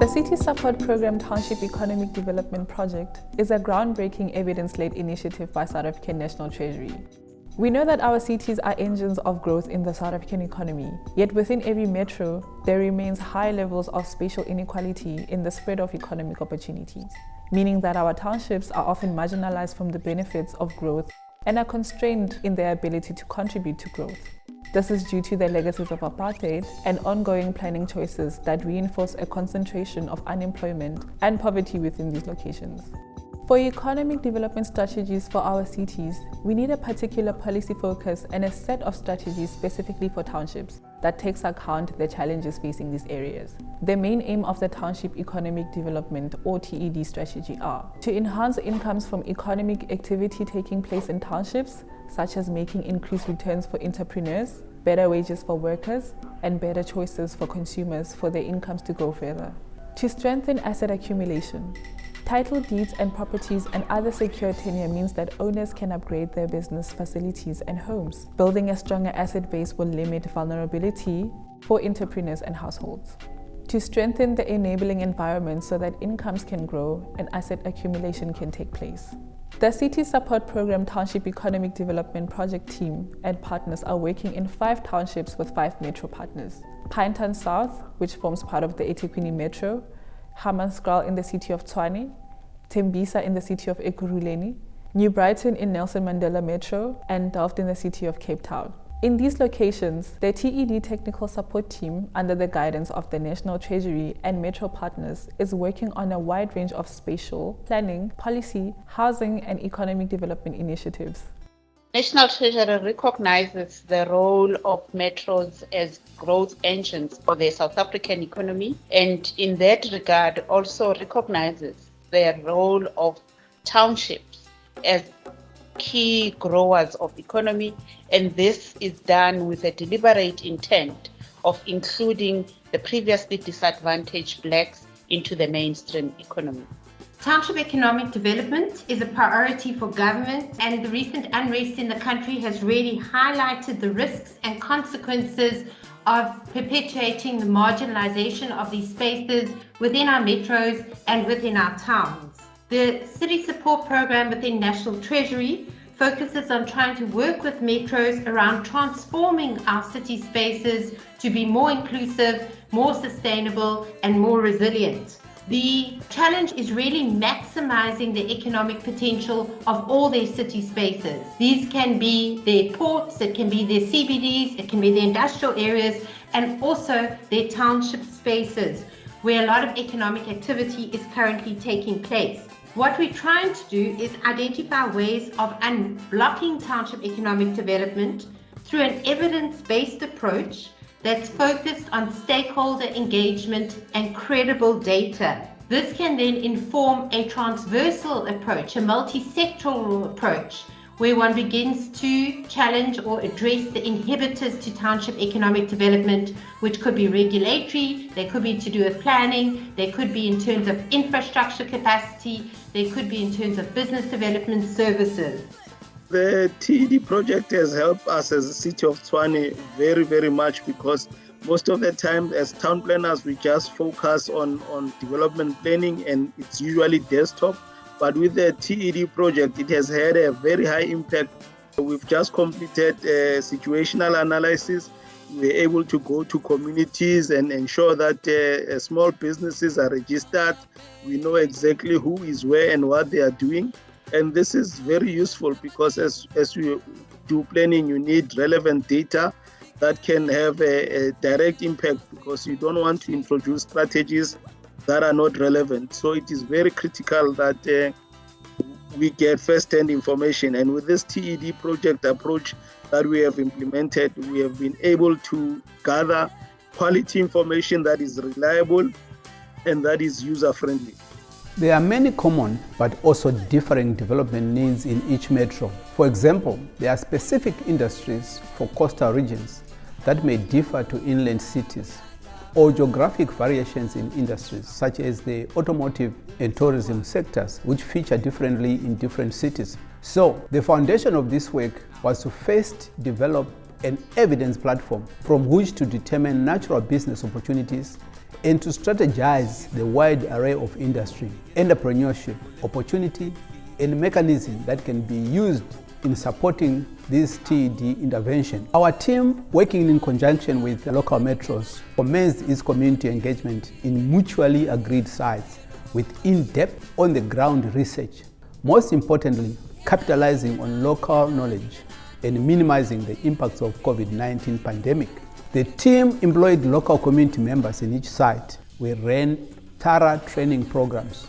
The City Support Program Township Economic Development Project is a groundbreaking evidence-led initiative by South African National Treasury. We know that our cities are engines of growth in the South African economy, yet within every metro, there remains high levels of spatial inequality in the spread of economic opportunities, meaning that our townships are often marginalized from the benefits of growth and are constrained in their ability to contribute to growth. This is due to the legacies of apartheid and ongoing planning choices that reinforce a concentration of unemployment and poverty within these locations. For economic development strategies for our cities, we need a particular policy focus and a set of strategies specifically for townships that takes account the challenges facing these areas. The main aim of the Township Economic Development or TED strategy are to enhance incomes from economic activity taking place in townships, such as making increased returns for entrepreneurs, better wages for workers, and better choices for consumers for their incomes to go further. To strengthen asset accumulation, title deeds and properties and other secure tenure means that owners can upgrade their business facilities and homes. Building a stronger asset base will limit vulnerability for entrepreneurs and households. To strengthen the enabling environment so that incomes can grow and asset accumulation can take place. The City Support Program Township Economic Development Project team and partners are working in 5 townships with 5 metro partners. Pinetown South, which forms part of the eThekwini Metro, Hammanskraal in the city of Tshwane, Tembisa in the city of Ekurhuleni, New Brighton in Nelson Mandela Metro, and Delft in the city of Cape Town. In these locations, the TED Technical Support Team, under the guidance of the National Treasury and Metro partners, is working on a wide range of spatial, planning, policy, housing, and economic development initiatives. National Treasury recognizes the role of metros as growth engines for the South African economy, and in that regard also recognizes the role of townships as key growers of economy, and this is done with a deliberate intent of including the previously disadvantaged blacks into the mainstream economy. Township economic development is a priority for government, and the recent unrest in the country has really highlighted the risks and consequences of perpetuating the marginalization of these spaces within our metros and within our towns. The City Support Program within National Treasury focuses on trying to work with metros around transforming our city spaces to be more inclusive, more sustainable, and more resilient. The challenge is really maximizing the economic potential of all their city spaces. These can be their ports, it can be their CBDs, it can be their industrial areas, and also their township spaces, where a lot of economic activity is currently taking place. What we're trying to do is identify ways of unblocking township economic development through an evidence-based approach that's focused on stakeholder engagement and credible data. This can then inform a transversal approach, a multi-sectoral approach, where one begins to challenge or address the inhibitors to township economic development, which could be regulatory, they could be to do with planning, they could be in terms of infrastructure capacity, they could be in terms of business development services. The TED project has helped us as a city of Tshwane very, very much, because most of the time as town planners, we just focus on development planning, and it's usually desktop. But with the TED project, it has had a very high impact. We've just completed a situational analysis. We're able to go to communities and ensure that small businesses are registered. We know exactly who is where and what they are doing. And this is very useful because as you do planning, you need relevant data that can have a direct impact, because you don't want to introduce strategies that are not relevant. So it is very critical that we get first-hand information. And with this TED project approach that we have implemented, we have been able to gather quality information that is reliable and that is user-friendly. There are many common but also differing development needs in each metro. For example, there are specific industries for coastal regions that may differ to inland cities, or geographic variations in industries such as the automotive and tourism sectors, which feature differently in different cities. So the foundation of this work was to first develop an evidence platform from which to determine natural business opportunities and to strategize the wide array of industry, entrepreneurship, opportunity, and mechanisms that can be used in supporting this TED intervention. Our team, working in conjunction with the local metros, commenced its community engagement in mutually agreed sites with in-depth, on-the-ground research. Most importantly, capitalizing on local knowledge and minimizing the impacts of COVID-19 pandemic. The team employed local community members in each site. We ran thorough training programs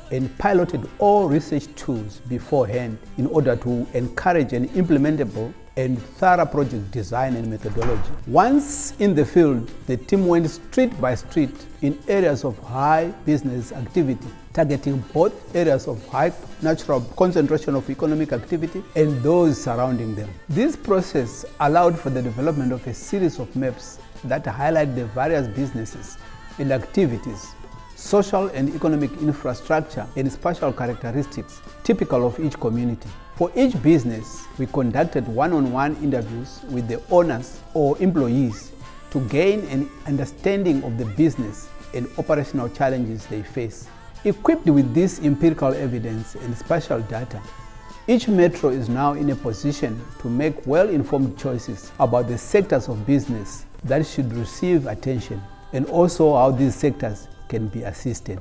and piloted all research tools beforehand in order to encourage an implementable and thorough project design and methodology. Once in the field, the team went street by street in areas of high business activity, targeting both areas of high natural concentration of economic activity and those surrounding them. This process allowed for the development of a series of maps that highlight the various businesses and activities, social and economic infrastructure, and spatial characteristics typical of each community. For each business, we conducted one-on-one interviews with the owners or employees to gain an understanding of the business and operational challenges they face. Equipped with this empirical evidence and spatial data, each metro is now in a position to make well-informed choices about the sectors of business that should receive attention and also how these sectors can be assisted.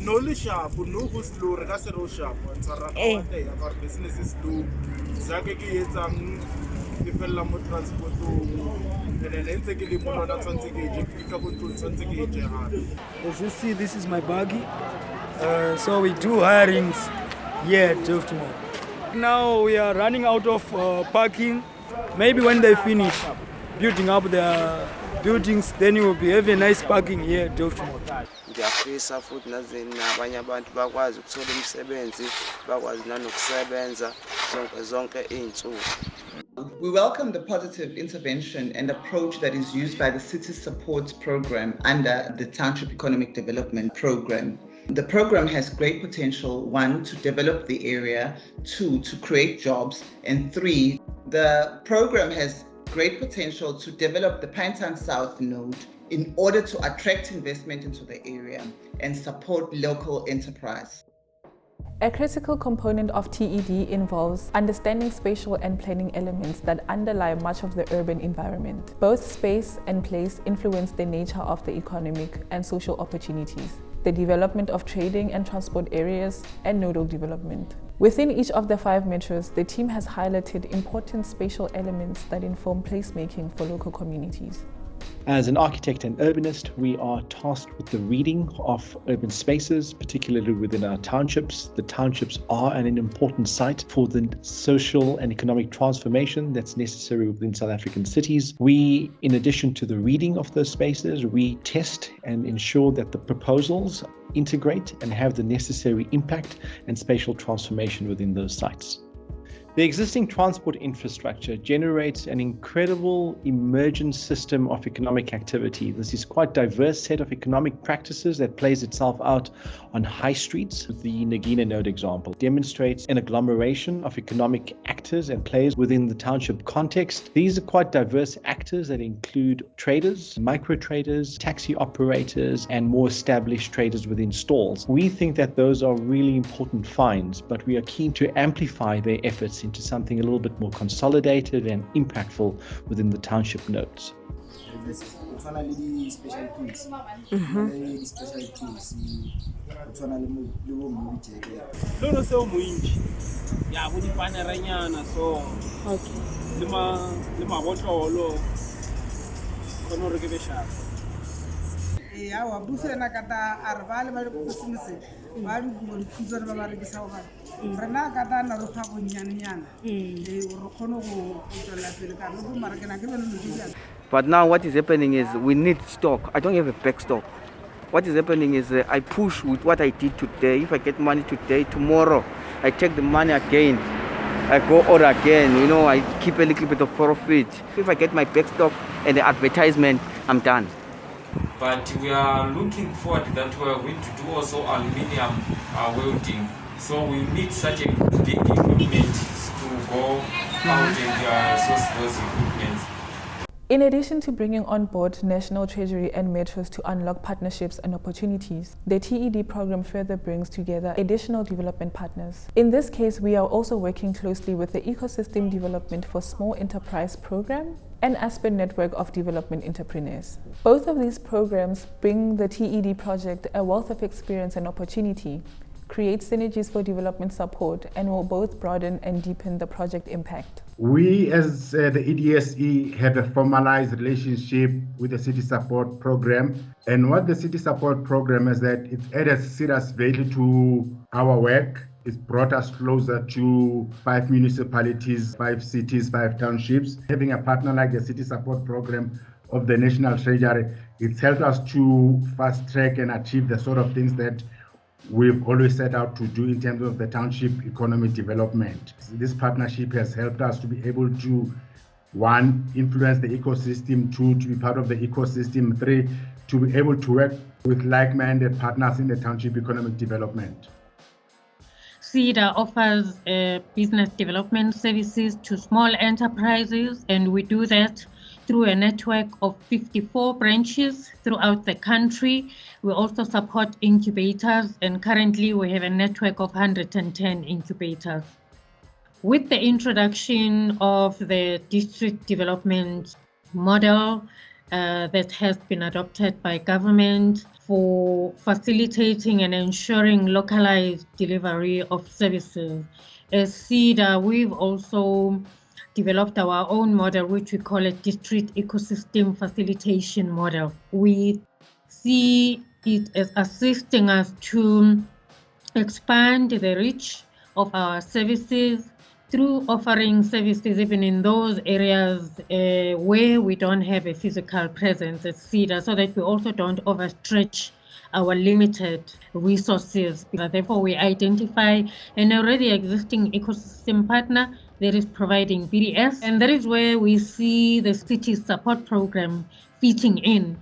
No le sharp, no who's slow, Regasero sharp, and Sarah, our businesses do Zaki, the Felamo transport, and then take it on that As you see, this is my buggy. So we do hirings here at Delftmore. Now we are running out of parking. Maybe when they finish building up their buildings, then you will be having a nice parking here at Delftmore. Ngiyafisa futhi nabanye abantu bakwazi ukuthola umsebenzi bakwazi nanokusebenza zonke izinsuku. We welcome the positive intervention and approach that is used by the City Support Program under the Township Economic Development Program. The program has great potential, 1, to develop the area, 2, to create jobs, and 3, the program has great potential to develop the Pinetown South node in order to attract investment into the area and support local enterprise. A critical component of TED involves understanding spatial and planning elements that underlie much of the urban environment. Both space and place influence the nature of the economic and social opportunities, the development of trading and transport areas, and nodal development. Within each of the 5 metros, the team has highlighted important spatial elements that inform placemaking for local communities. As an architect and urbanist, we are tasked with the reading of urban spaces, particularly within our townships. The townships are an important site for the social and economic transformation that's necessary within South African cities. We, in addition to the reading of those spaces, we test and ensure that the proposals integrate and have the necessary impact and spatial transformation within those sites. The existing transport infrastructure generates an incredible emergent system of economic activity. This is quite a diverse set of economic practices that plays itself out on high streets. The Nagina node example demonstrates an agglomeration of economic actors and players within the township context. These are quite diverse actors that include traders, micro traders, taxi operators, and more established traders within stalls. We think that those are really important finds, but we are keen to amplify their efforts into something a little bit more consolidated and impactful within the township nodes. go tshwana le di-special tools di-special tools go tshwana le bo mojeke lono seo mointši ya bo dipaneranyana so le mabotlolo kgone gore ke bešaka awa buso ena kata a re ba le ba le business ba di go dithutsana ba ba rekisa go ba rena kata na ro ga bonnyanyana re kgone go tswela pele ka re bo marekana ke bele lo. But now what is happening is we need stock. I don't have a back stock. What is happening is I push with what I did today. If I get money today, tomorrow I take the money again. I go order again, you know, I keep a little bit of profit. If I get my back stock and the advertisement, I'm done. But we are looking forward that we are going to do also aluminium welding. So we need such a big equipment to go out and source those equipments. In addition to bringing on board National Treasury and metros to unlock partnerships and opportunities, the TED program further brings together additional development partners. In this case, we are also working closely with the Ecosystem Development for Small Enterprise program and Aspen Network of Development Entrepreneurs. Both of these programs bring the TED project a wealth of experience and opportunity, create synergies for development support, and will both broaden and deepen the project impact. We as the EDSE have a formalized relationship with the City Support Program. And what the City Support Program is that it's added serious value to our work. It's brought us closer to 5 municipalities, 5 cities, 5 townships. Having a partner like the City Support Program of the National Treasury, it's helped us to fast track and achieve the sort of things that we've always set out to do in terms of the township economic development. This partnership has helped us to be able to, 1, influence the ecosystem, 2, to be part of the ecosystem, 3, to be able to work with like-minded partners in the township economic development. CEDA offers business development services to small enterprises, and we do that through a network of 54 branches throughout the country. We also support incubators, and currently we have a network of 110 incubators. With the introduction of the district development model that has been adopted by government for facilitating and ensuring localized delivery of services, as CEDA, we've also developed our own model, which we call a district ecosystem facilitation model. We see it as assisting us to expand the reach of our services through offering services even in those areas where we don't have a physical presence at CEDA, so that we also don't overstretch our limited resources. Therefore, we identify an already existing ecosystem partner that is providing BDS, and that is where we see the city support program fitting in.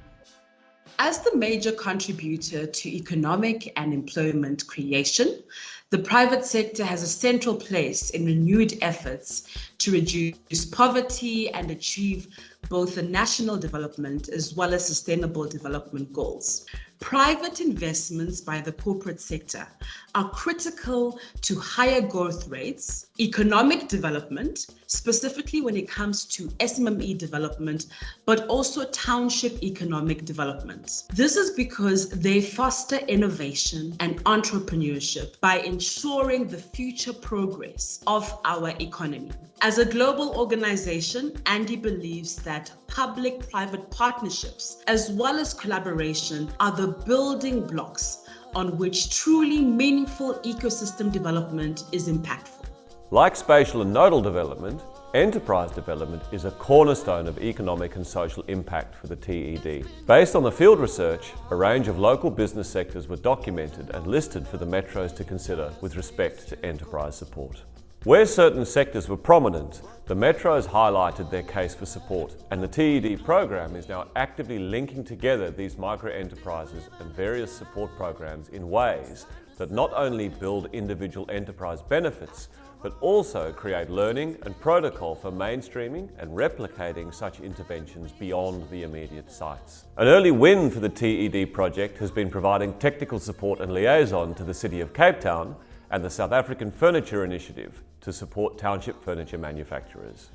As the major contributor to economic and employment creation, the private sector has a central place in renewed efforts to reduce poverty and achieve both the national development as well as sustainable development goals. Private investments by the corporate sector are critical to higher growth rates, economic development, specifically when it comes to SMME development, but also township economic development. This is because they foster innovation and entrepreneurship by ensuring the future progress of our economy. As a global organization, Andy believes that public-private partnerships as well as collaboration are the building blocks on which truly meaningful ecosystem development is impactful. Like spatial and nodal development, enterprise development is a cornerstone of economic and social impact for the TED. Based on the field research, a range of local business sectors were documented and listed for the metros to consider with respect to enterprise support. Where certain sectors were prominent, the metros highlighted their case for support, and the TED program is now actively linking together these micro-enterprises and various support programs in ways that not only build individual enterprise benefits, but also create learning and protocol for mainstreaming and replicating such interventions beyond the immediate sites. An early win for the TED project has been providing technical support and liaison to the City of Cape Town and the South African Furniture Initiative to support township furniture manufacturers.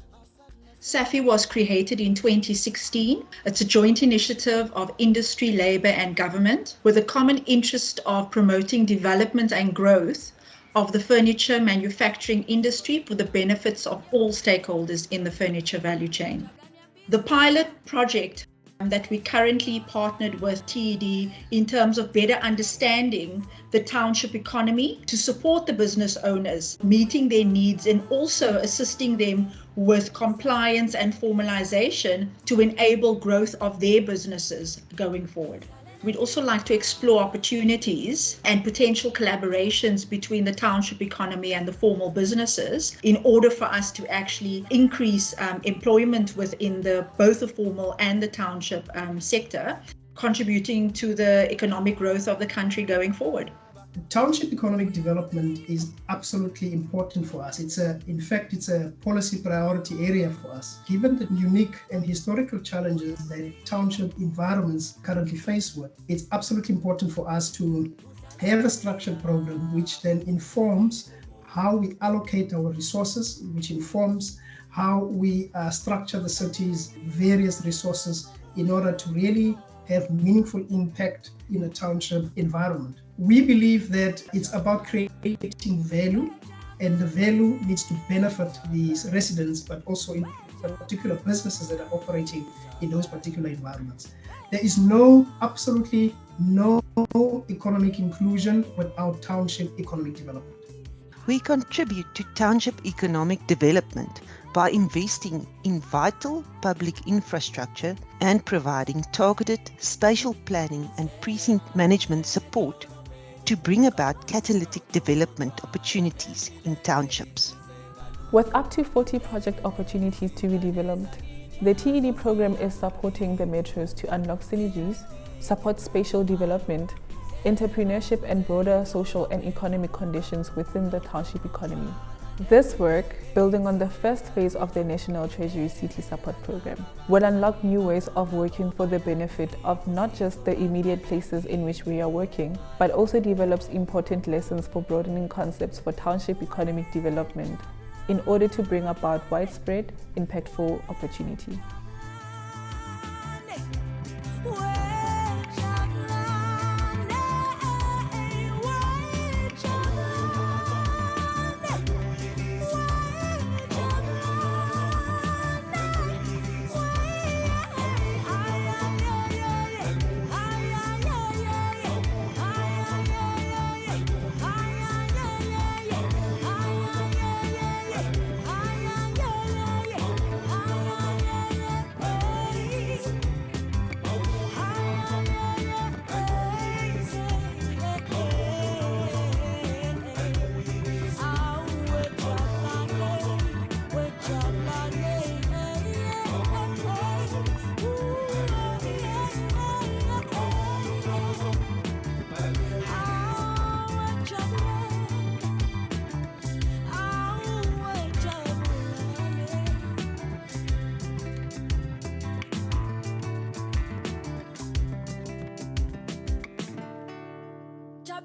SAFI was created in 2016. It's a joint initiative of industry, labor, and government with a common interest of promoting development and growth of the furniture manufacturing industry for the benefits of all stakeholders in the furniture value chain. The pilot project that we currently partnered with TED in terms of better understanding the township economy to support the business owners, meeting their needs and also assisting them with compliance and formalization to enable growth of their businesses going forward. We'd also like to explore opportunities and potential collaborations between the township economy and the formal businesses in order for us to actually increase employment within both the formal and the township sector, contributing to the economic growth of the country going forward. Township economic development is absolutely important for us. In fact, it's a policy priority area for us. Given the unique and historical challenges that township environments currently face with, it's absolutely important for us to have a structured program which then informs how we allocate our resources, which informs how we structure the city's various resources in order to really have meaningful impact in a township environment. We believe that it's about creating value, and the value needs to benefit these residents, but also in particular businesses that are operating in those particular environments. There is absolutely no economic inclusion without township economic development. We contribute to township economic development by investing in vital public infrastructure and providing targeted spatial planning and precinct management support to bring about catalytic development opportunities in townships. With up to 40 project opportunities to be developed, the TED program is supporting the metros to unlock synergies, support spatial development, entrepreneurship and broader social and economic conditions within the township economy. This work, building on the first phase of the National Treasury City Support Program, will unlock new ways of working for the benefit of not just the immediate places in which we are working, but also develops important lessons for broadening concepts for township economic development in order to bring about widespread, impactful opportunity. Job